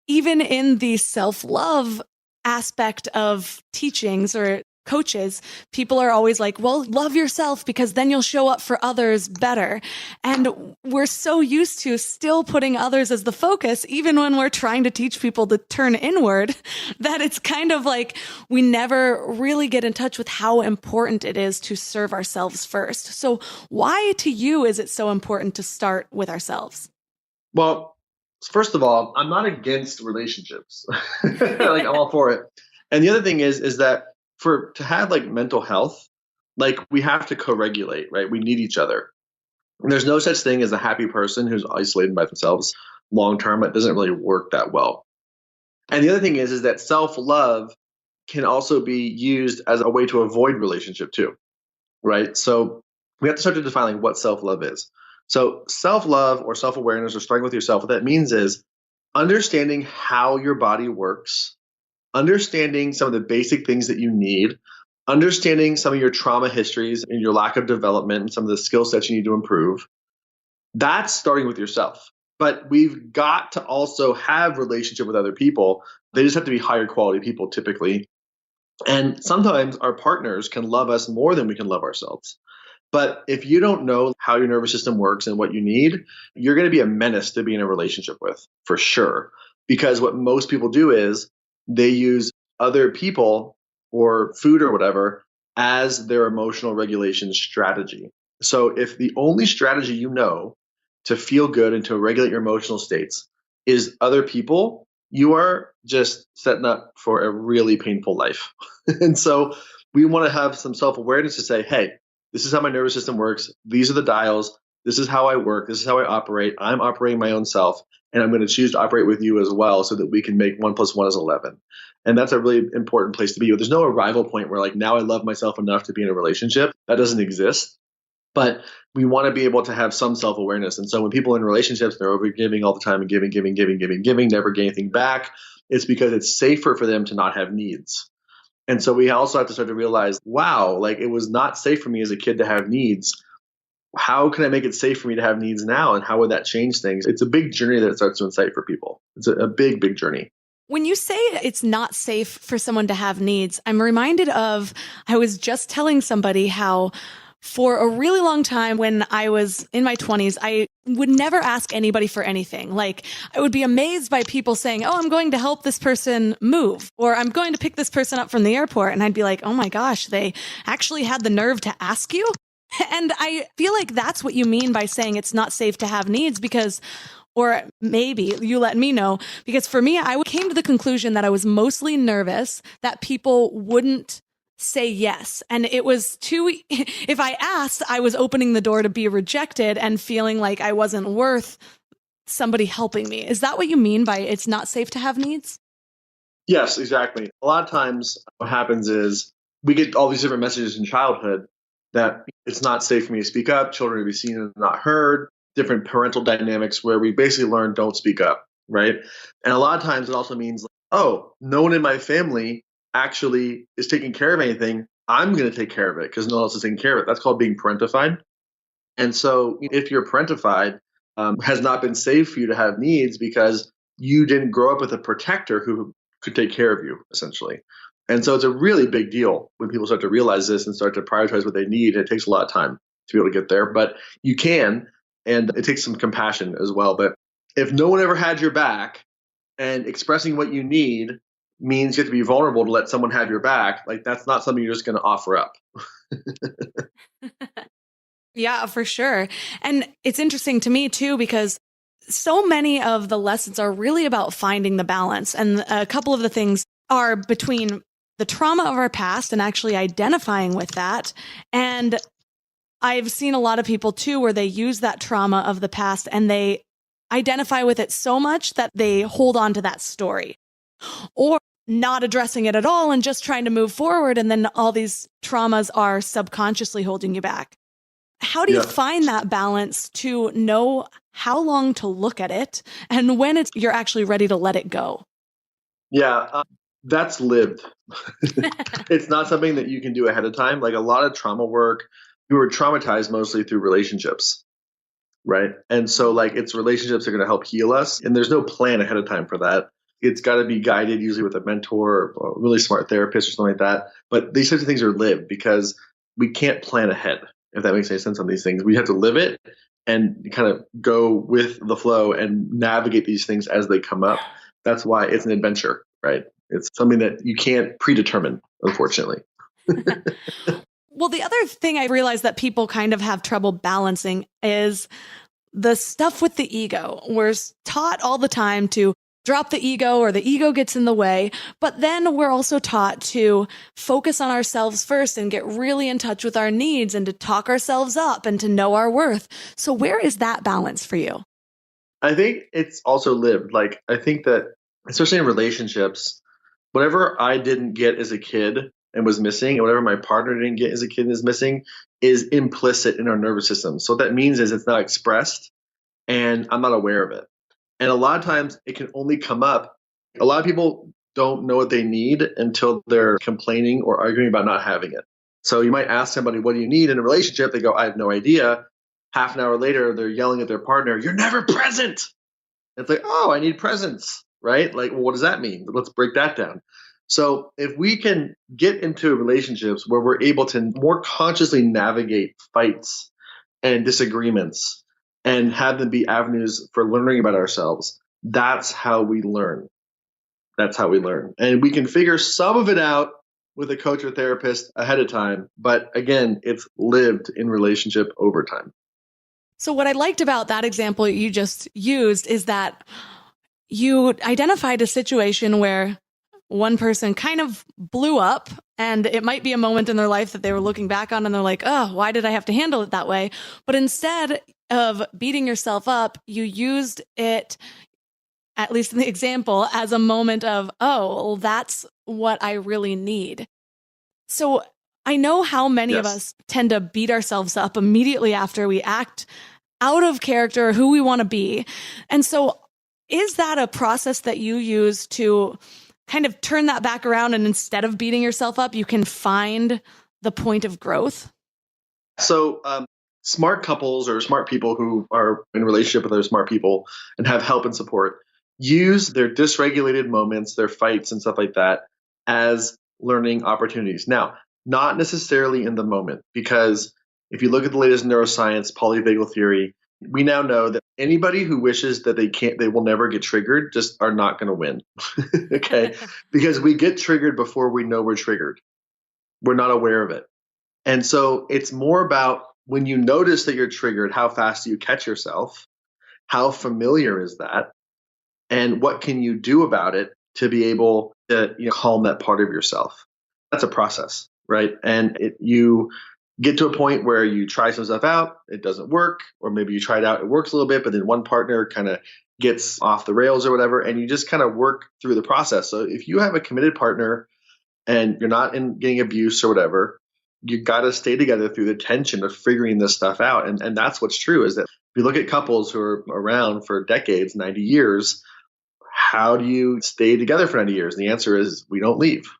even in the self-love aspect of teachings or coaches, people are always like, well, love yourself because then you'll show up for others better. And we're so used to still putting others as the focus, even when we're trying to teach people to turn inward, that it's kind of like we never really get in touch with how important it is to serve ourselves first. So why to you is it so important to start with ourselves? Well, first of all, I'm not against relationships. Like I'm all for it. And the other thing is that to have like mental health, like we have to co-regulate, right? We need each other. And there's no such thing as a happy person who's isolated by themselves long term. It doesn't really work that well. And the other thing is that self-love can also be used as a way to avoid relationship too, right? So we have to start to define what self-love is. So self-love or self-awareness or starting with yourself, what that means is understanding how your body works, understanding some of the basic things that you need, understanding some of your trauma histories and your lack of development and some of the skill sets you need to improve. That's starting with yourself. But we've got to also have relationship with other people. They just have to be higher quality people typically. And sometimes our partners can love us more than we can love ourselves. But if you don't know how your nervous system works and what you need, you're going to be a menace to be in a relationship with, for sure. Because what most people do is they use other people or food or whatever as their emotional regulation strategy. So if the only strategy you know to feel good and to regulate your emotional states is other people, you are just setting up for a really painful life. And so we want to have some self-awareness to say, hey, this is how my nervous system works. These are the dials. This is how I work. This is how I operate. I'm operating my own self. And I'm going to choose to operate with you as well so that we can make 1 + 1 is 11. And that's a really important place to be. There's no arrival point where like, now I love myself enough to be in a relationship. That doesn't exist. But we want to be able to have some self-awareness. And so when people in relationships, they're over giving all the time and giving, never get anything back. It's because it's safer for them to not have needs. And so we also have to start to realize, wow, like it was not safe for me as a kid to have needs. How can I make it safe for me to have needs now? And how would that change things? It's a big journey that it starts to incite for people. It's a big, big journey. When you say it's not safe for someone to have needs, I'm reminded of, I was just telling somebody how for a really long time when I was in my 20s, I would never ask anybody for anything. Like, I would be amazed by people saying, oh, I'm going to help this person move, or I'm going to pick this person up from the airport. And I'd be like, oh my gosh, they actually had the nerve to ask you? And I feel like that's what you mean by saying it's not safe to have needs, because, or maybe you let me know, because for me, I came to the conclusion that I was mostly nervous that people wouldn't say yes. And it was if I asked, I was opening the door to be rejected and feeling like I wasn't worth somebody helping me. Is that what you mean by it's not safe to have needs? Yes, exactly. A lot of times what happens is we get all these different messages in childhood that it's not safe for me to speak up, children to be seen and not heard, different parental dynamics where we basically learn don't speak up, right? And a lot of times it also means, oh, no one in my family actually is taking care of anything. I'm going to take care of it because no one else is taking care of it. That's called being parentified. And so if you're parentified, has not been safe for you to have needs because you didn't grow up with a protector who could take care of you, essentially. And so it's a really big deal when people start to realize this and start to prioritize what they need. It takes a lot of time to be able to get there, but you can, and it takes some compassion as well. But if no one ever had your back, and expressing what you need means you have to be vulnerable to let someone have your back, like that's not something you're just going to offer up. Yeah, for sure. And it's interesting to me too, because so many of the lessons are really about finding the balance. And a couple of the things are between the trauma of our past and actually identifying with that. And I've seen a lot of people too, where they use that trauma of the past and they identify with it so much that they hold on to that story, or not addressing it at all and just trying to move forward. And then all these traumas are subconsciously holding you back. How do you find that balance to know how long to look at it and when you're actually ready to let it go? Yeah, that's lived. It's not something that you can do ahead of time. Like a lot of trauma work, you were traumatized mostly through relationships, right? And so like it's relationships that are going to help heal us. And there's no plan ahead of time for that. It's got to be guided usually with a mentor or a really smart therapist or something like that. But these types of things are lived because we can't plan ahead, if that makes any sense on these things. We have to live it and kind of go with the flow and navigate these things as they come up. That's why it's an adventure, right? It's something that you can't predetermine, unfortunately. Well, the other thing I realized that people kind of have trouble balancing is the stuff with the ego. We're taught all the time to drop the ego, or the ego gets in the way. But then we're also taught to focus on ourselves first and get really in touch with our needs and to talk ourselves up and to know our worth. So where is that balance for you? I think it's also lived. Like, I think that, especially in relationships, whatever I didn't get as a kid and was missing, and whatever my partner didn't get as a kid and is missing, is implicit in our nervous system. So what that means is it's not expressed and I'm not aware of it. And a lot of times it can only come up. A lot of people don't know what they need until they're complaining or arguing about not having it. So you might ask somebody, what do you need in a relationship? They go, I have no idea. Half an hour later, they're yelling at their partner, you're never present. It's like, oh, I need presence, right? Like, well, what does that mean? Let's break that down. So if we can get into relationships where we're able to more consciously navigate fights and disagreements and have them be avenues for learning about ourselves, that's how we learn. That's how we learn. And we can figure some of it out with a coach or therapist ahead of time. But again, it's lived in relationship over time. So what I liked about that example you just used is that you identified a situation where one person kind of blew up, and it might be a moment in their life that they were looking back on and they're like, oh, why did I have to handle it that way? But instead of beating yourself up, you used it, at least in the example, as a moment of, oh, well, that's what I really need. So I know how many of us tend to beat ourselves up immediately after we act out of character, who we want to be. And so is that a process that you use to kind of turn that back around, and instead of beating yourself up, you can find the point of growth? So smart couples or smart people who are in a relationship with other smart people and have help and support, use their dysregulated moments, their fights and stuff like that as learning opportunities. Now, not necessarily in the moment, because if you look at the latest neuroscience, polyvagal theory, we now know that anybody who wishes that they will never get triggered just are not going to win. Okay. Because we get triggered before we know we're triggered. We're not aware of it. And so it's more about when you notice that you're triggered, how fast do you catch yourself? How familiar is that? And what can you do about it to be able to calm that part of yourself? That's a process, right? And you get to a point where you try some stuff out, it doesn't work, or maybe you try it out, it works a little bit, but then one partner kind of gets off the rails or whatever, and you just kind of work through the process. So if you have a committed partner and you're not getting abuse or whatever, you got to stay together through the tension of figuring this stuff out. And that's what's true, is that if you look at couples who are around for decades, 90 years, how do you stay together for 90 years? And the answer is we don't leave,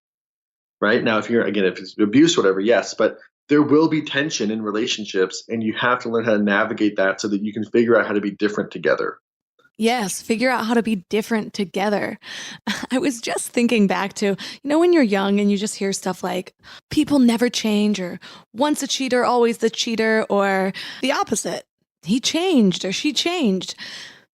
right? Now, if it's abuse or whatever, yes, but there will be tension in relationships, and you have to learn how to navigate that so that you can figure out how to be different together. Yes, figure out how to be different together. I was just thinking back to, when you're young and you just hear stuff like, people never change, or once a cheater, always the cheater, or the opposite, he changed or she changed.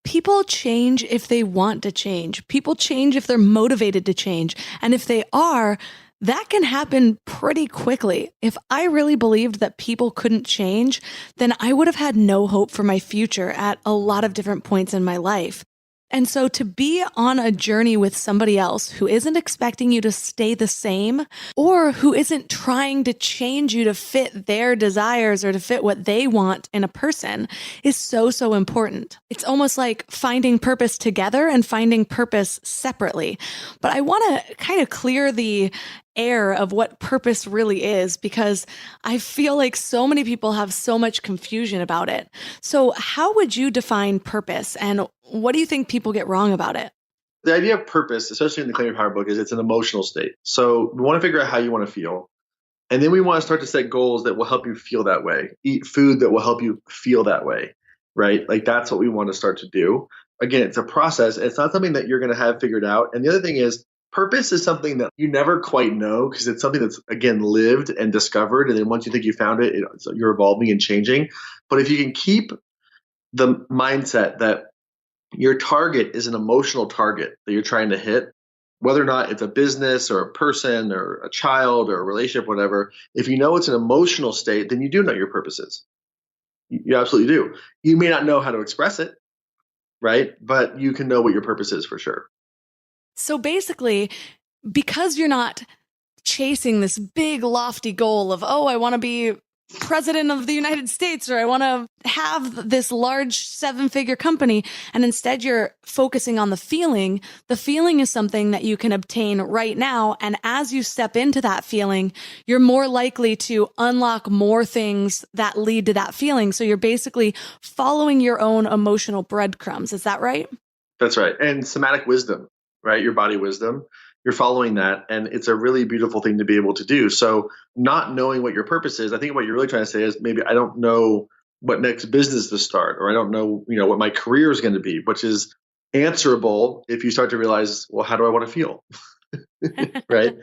People change if they want to change. People change if they're motivated to change. And if they are, that can happen pretty quickly. If I really believed that people couldn't change, then I would have had no hope for my future at a lot of different points in my life. And so to be on a journey with somebody else who isn't expecting you to stay the same, or who isn't trying to change you to fit their desires or to fit what they want in a person, is so, so important. It's almost like finding purpose together and finding purpose separately. But I want to kind of clear the air of what purpose really is, because I feel like so many people have so much confusion about it. So how would you define purpose, and what do you think people get wrong about it? The idea of purpose, especially in the Claim Your Power book, is it's an emotional state. So we want to figure out how you want to feel. And then we want to start to set goals that will help you feel that way. Eat food that will help you feel that way, right? Like that's what we want to start to do. Again, it's a process. It's not something that you're going to have figured out. And the other thing is, purpose is something that you never quite know, because it's something that's, again, lived and discovered. And then once you think you found it, you're evolving and changing. But if you can keep the mindset that your target is an emotional target that you're trying to hit, whether or not it's a business or a person or a child or a relationship, whatever, if you know it's an emotional state, then you do know your purpose is. You absolutely do. You may not know how to express it, right? But you can know what your purpose is for sure. So basically, because you're not chasing this big lofty goal of, I want to be president of the United States, or I want to have this large 7-figure company, and instead you're focusing on the feeling is something that you can obtain right now. And as you step into that feeling, you're more likely to unlock more things that lead to that feeling. So you're basically following your own emotional breadcrumbs. Is that right? That's right. And somatic wisdom, right? Your body wisdom, you're following that. And it's a really beautiful thing to be able to do. So not knowing what your purpose is, I think what you're really trying to say is, maybe I don't know what next business to start, or I don't know, what my career is going to be, which is answerable if you start to realize, well, how do I want to feel? Right?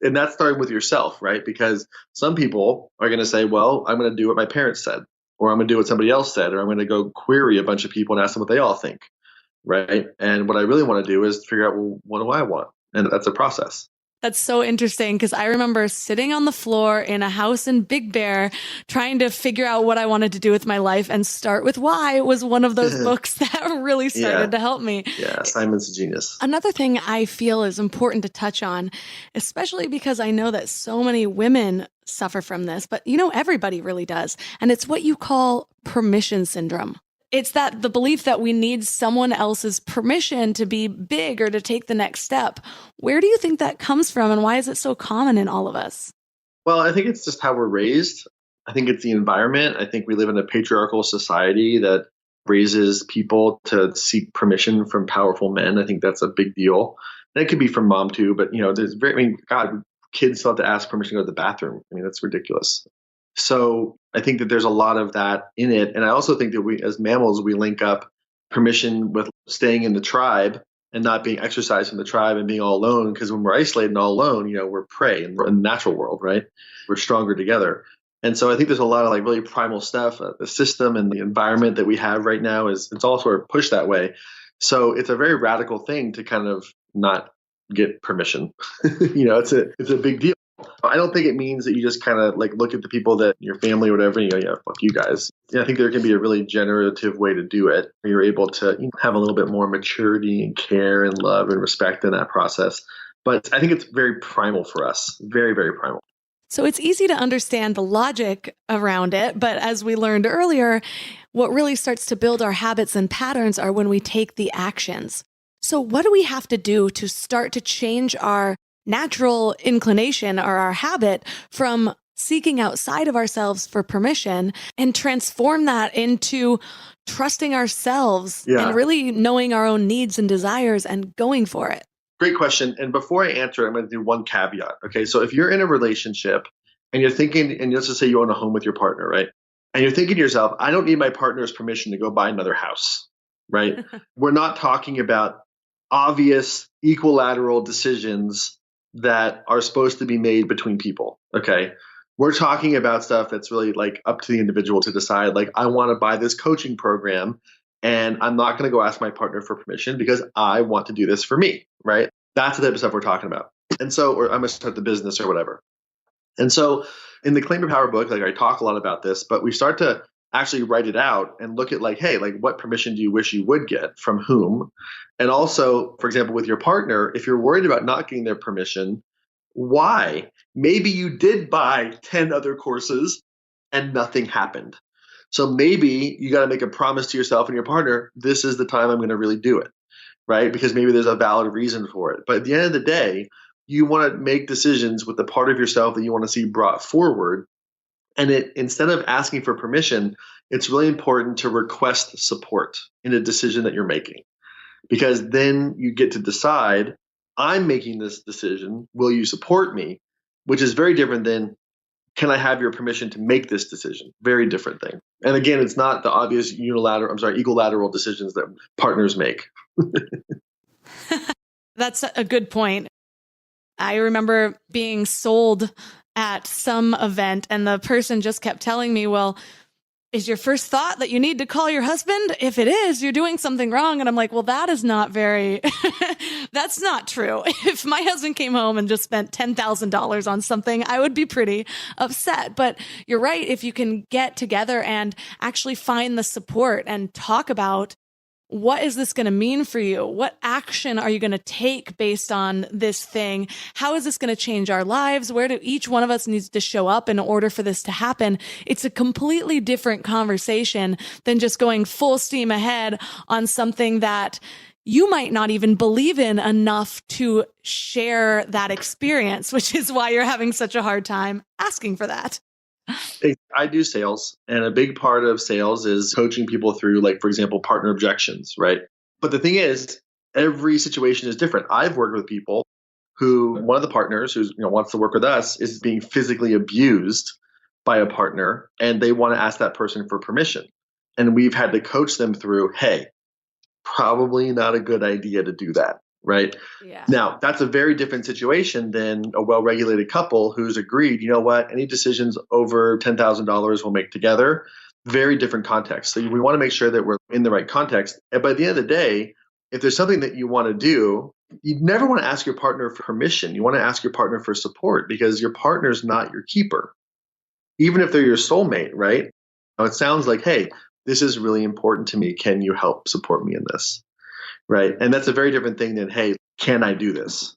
And that's starting with yourself, right? Because some people are going to say, well, I'm going to do what my parents said, or I'm going to do what somebody else said, or I'm going to go query a bunch of people and ask them what they all think. Right. And what I really want to do is figure out, well, what do I want? And that's a process. That's so interesting, because I remember sitting on the floor in a house in Big Bear trying to figure out what I wanted to do with my life, and Start With Why was one of those books that really started to help me. Yeah, Simon's a genius. Another thing I feel is important to touch on, especially because I know that so many women suffer from this, but everybody really does. And it's what you call permission syndrome. It's that the belief that we need someone else's permission to be big or to take the next step. Where do you think that comes from, and why is it so common in all of us? Well, I think it's just how we're raised. I think it's the environment. I think we live in a patriarchal society that raises people to seek permission from powerful men. I think that's a big deal. And it could be from mom too, but God, kids still have to ask permission to go to the bathroom. That's ridiculous. So I think that there's a lot of that in it. And I also think that we, as mammals, we link up permission with staying in the tribe and not being exercised from the tribe and being all alone. Because when we're isolated and all alone, we're prey and we're in the natural world, right? We're stronger together. And so I think there's a lot of really primal stuff. The system and the environment that we have right now it's all sort of pushed that way. So it's a very radical thing to kind of not get permission. It's a big deal. I don't think it means that you just kind of look at the people that your family or whatever, and yeah, fuck you guys. I think there can be a really generative way to do it, where you're able to have a little bit more maturity and care and love and respect in that process. But I think it's very primal for us, very, very primal. So it's easy to understand the logic around it, but as we learned earlier, what really starts to build our habits and patterns are when we take the actions. So what do we have to do to start to change our natural inclination or our habit from seeking outside of ourselves for permission and transform that into trusting ourselves and really knowing our own needs and desires and going for it? Great question. And before I answer, I'm going to do one caveat. Okay. So if you're in a relationship and you're thinking, and let's just say you own a home with your partner, right? And you're thinking to yourself, I don't need my partner's permission to go buy another house, right? We're not talking about obvious equilateral decisions that are supposed to be made between people. Okay. We're talking about stuff that's really up to the individual to decide, I want to buy this coaching program and I'm not going to go ask my partner for permission because I want to do this for me, right? That's the type of stuff we're talking about. And so, or I'm going to start the business or whatever. And so in the Claim Your Power book, I talk a lot about this, but we start to actually write it out and look at hey, what permission do you wish you would get from whom? And also, for example, with your partner, if you're worried about not getting their permission, why? Maybe you did buy 10 other courses and nothing happened. So maybe you got to make a promise to yourself and your partner, this is the time I'm going to really do it, right? Because maybe there's a valid reason for it. But at the end of the day, you want to make decisions with the part of yourself that you want to see brought forward. And instead of asking for permission, it's really important to request support in a decision that you're making. Because then you get to decide, I'm making this decision. Will you support me? Which is very different than, can I have your permission to make this decision? Very different thing. And again, it's not the obvious equilateral decisions that partners make. That's a good point. I remember being sold at some event and the person just kept telling me, well, is your first thought that you need to call your husband? If it is, you're doing something wrong. And I'm like, well, that is not that's not true. If my husband came home and just spent $10,000 on something, I would be pretty upset. But you're right. If you can get together and actually find the support and talk about, what is this going to mean for you? What action are you going to take based on this thing? How is this going to change our lives? Where do each one of us needs to show up in order for this to happen? It's a completely different conversation than just going full steam ahead on something that you might not even believe in enough to share that experience, which is why you're having such a hard time asking for that. I do sales, and a big part of sales is coaching people through, for example, partner objections, right? But the thing is, every situation is different. I've worked with people who, one of the partners who wants to work with us is being physically abused by a partner, and they want to ask that person for permission. And we've had to coach them through, hey, probably not a good idea to do that. Right? Yeah. Now, that's a very different situation than a well-regulated couple who's agreed, you know what, any decisions over $10,000 we'll make together. Very different context. So we want to make sure that we're in the right context. And by the end of the day, if there's something that you want to do, you never want to ask your partner for permission. You want to ask your partner for support because your partner's not your keeper. Even if they're your soulmate, right? Now, it sounds like, hey, this is really important to me. Can you help support me in this? Right. And that's a very different thing than, hey, can I do this?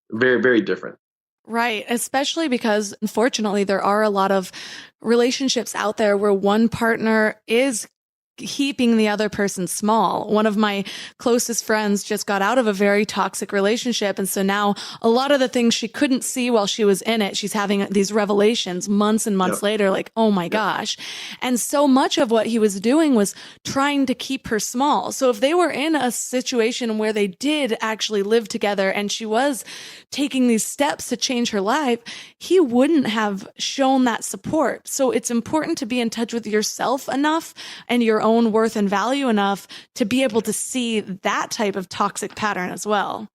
Very, very different. Right. Especially because, unfortunately, there are a lot of relationships out there where one partner is keeping the other person small. One of my closest friends just got out of a very toxic relationship. And so now a lot of the things she couldn't see while she was in it, she's having these revelations months and months later, oh my gosh. And so much of what he was doing was trying to keep her small. So if they were in a situation where they did actually live together and she was taking these steps to change her life, he wouldn't have shown that support. So it's important to be in touch with yourself enough and your own own worth and value enough to be able to see that type of toxic pattern as well.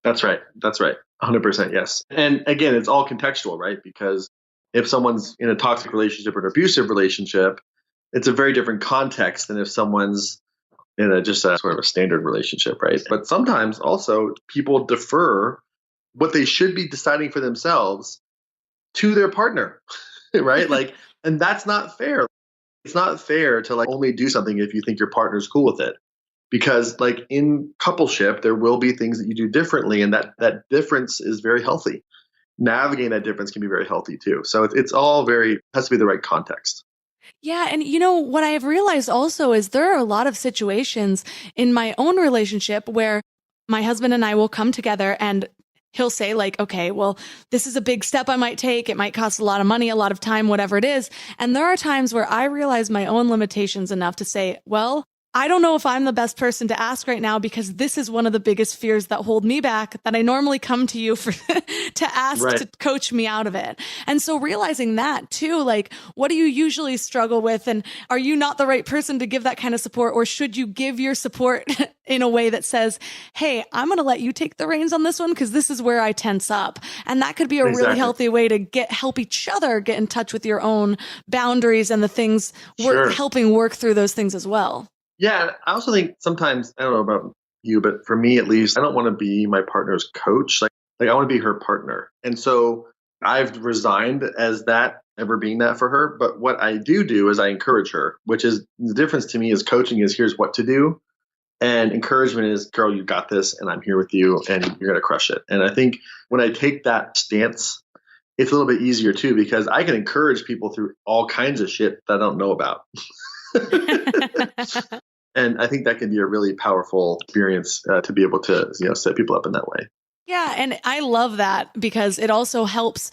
That's right. 100% yes. And again, it's all contextual, right? Because if someone's in a toxic relationship or an abusive relationship, it's a very different context than if someone's in just a sort of a standard relationship, right? But sometimes also people defer what they should be deciding for themselves to their partner, right? And that's not fair. It's not fair to only do something if you think your partner's cool with it. Because in coupleship, there will be things that you do differently, and that difference is very healthy. Navigating that difference can be very healthy too. So it's all has to be the right context. Yeah. And what I have realized also is there are a lot of situations in my own relationship where my husband and I will come together and he'll say okay, well, this is a big step I might take. It might cost a lot of money, a lot of time, whatever it is. And there are times where I realize my own limitations enough to say, well, I don't know if I'm the best person to ask right now because this is one of the biggest fears that hold me back, that I normally come to you for to ask to coach me out of it. And so realizing that too, what do you usually struggle with? And are you not the right person to give that kind of support? Or should you give your support in a way that says, hey, I'm going to let you take the reins on this one because this is where I tense up. And that could be a really healthy way to help each other get in touch with your own boundaries and the things helping work through those things as well. Yeah, I also think sometimes, I don't know about you, but for me at least, I don't want to be my partner's coach. I want to be her partner. And so I've resigned as that, ever being that for her. But what I do is I encourage her, which is the difference to me is coaching is here's what to do. And encouragement is, girl, you got this and I'm here with you and you're going to crush it. And I think when I take that stance, it's a little bit easier too, because I can encourage people through all kinds of shit that I don't know about. And I think that can be a really powerful experience to be able to, set people up in that way. Yeah. And I love that because it also helps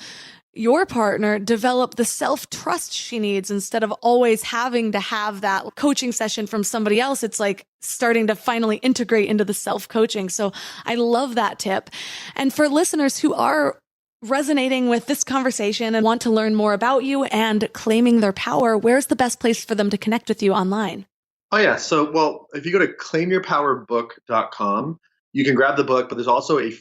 your partner develop the self-trust she needs instead of always having to have that coaching session from somebody else. It's starting to finally integrate into the self-coaching. So I love that tip. And for listeners who are resonating with this conversation and want to learn more about you and claiming their power, where's the best place for them to connect with you online? Oh, yeah. So, if you go to claimyourpowerbook.com, you can grab the book, but there's also a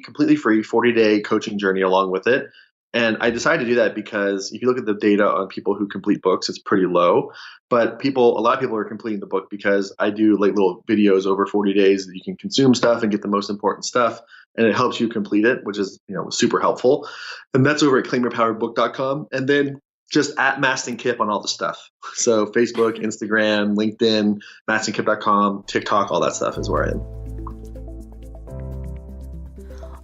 completely free 40-day coaching journey along with it. And I decided to do that because if you look at the data on people who complete books, it's pretty low. But a lot of people are completing the book because I do little videos over 40 days that you can consume stuff and get the most important stuff. And it helps you complete it, which is, super helpful. And that's over at claimyourpowerbook.com. And then just at Mastin Kipp on all the stuff. So Facebook, Instagram, LinkedIn, mastinkipp.com, TikTok, all that stuff is where I am.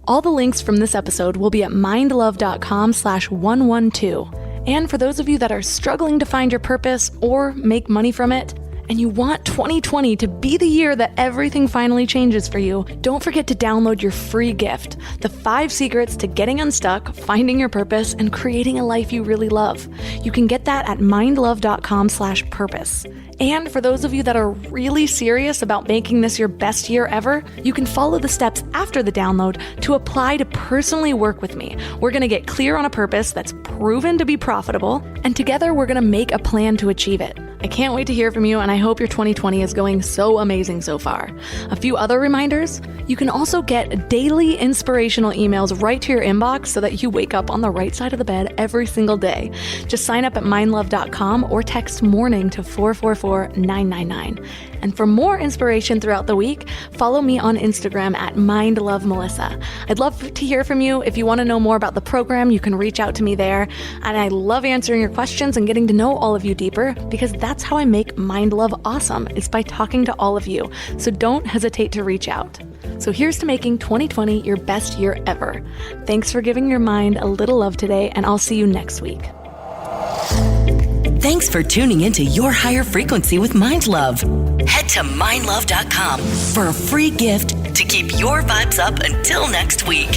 All the links from this episode will be at mindlove.com/112. And for those of you that are struggling to find your purpose or make money from it, and you want 2020 to be the year that everything finally changes for you, don't forget to download your free gift, the 5 Secrets to Getting Unstuck, Finding Your Purpose, and Creating a Life You Really Love. You can get that at mindlove.com/purpose. And for those of you that are really serious about making this your best year ever, you can follow the steps after the download to apply to personally work with me. We're going to get clear on a purpose that's proven to be profitable, and together we're going to make a plan to achieve it. I can't wait to hear from you, and I hope your 2020 is going so amazing so far. A few other reminders: you can also get daily inspirational emails right to your inbox so that you wake up on the right side of the bed every single day. Just sign up at mindlove.com or text morning to 444-999. And for more inspiration throughout the week, follow me on Instagram at mindlovemelissa. I'd love to hear from you. If you want to know more about the program, you can reach out to me there. And I love answering your questions and getting to know all of you deeper, because that's how I make Mind Love awesome, is by talking to all of you. So don't hesitate to reach out. So here's to making 2020 your best year ever. Thanks for giving your mind a little love today, and I'll see you next week. Thanks for tuning into Your Higher Frequency with Mind Love. Head to mindlove.com for a free gift to keep your vibes up until next week.